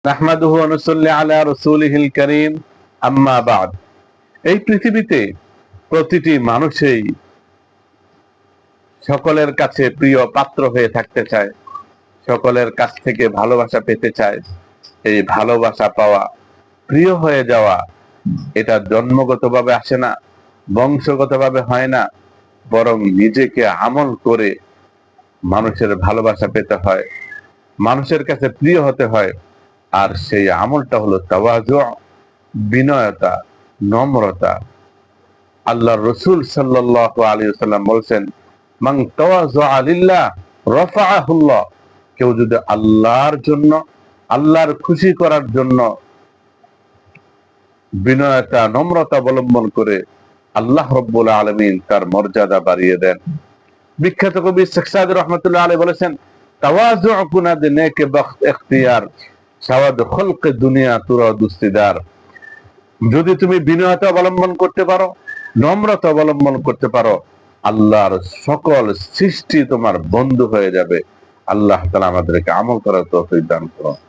নাহমাদুহু ওয়া নুসাল্লি আলা রাসূলিহিল কারীম, আম্মা বা'দ। এই পৃথিবীতে প্রতিটি মানুষই সকলের কাছে প্রিয় পাত্র হয়ে থাকতে চায়, সকলের কাছ থেকে ভালোবাসা পেতে চায়। এই ভালোবাসা পাওয়া, প্রিয় হয়ে যাওয়া, এটা জন্মগতভাবে আসে না, বংশগতভাবে হয় না, বরং নিজেকে আমল করে মানুষের ভালোবাসা পেতে হয়, মানুষের কাছে প্রিয় হতে হয়। আর সেই আমলটা হলো তাওয়াজু, বিনয়তা, নম্রতা। আল্লাহর রাসূল সাল্লাল্লাহু আলাইহি ওয়াসাল্লাম বলেছেন, মান তাওয়াযা লিল্লাহ রাফাআহুল্লাহ। কেউ যদি আল্লাহর জন্য, আল্লাহর খুশি করার জন্য বিনয়তা, নম্রতা অবলম্বন করে, আল্লাহ রাব্বুল আলামিন তার মর্যাদা বাড়িয়ে দেন। বিখ্যাত কবি শেখ সাদী রহমাতুল্লাহ আলাইহি বলেছেন, তাওয়াজু কুনাদ নেকে বখত ইখতিয়ার, সাওয়াদ খলকে দুনিয়া তুরা দুস্তিদার। যদি তুমি বিনয়তা অবলম্বন করতে পারো, নম্রতা অবলম্বন করতে পারো, আল্লাহর সকল সৃষ্টি তোমার বন্ধু হয়ে যাবে। আল্লাহ তাআলা আমাদেরকে আমল করার তৌফিক দান করুন।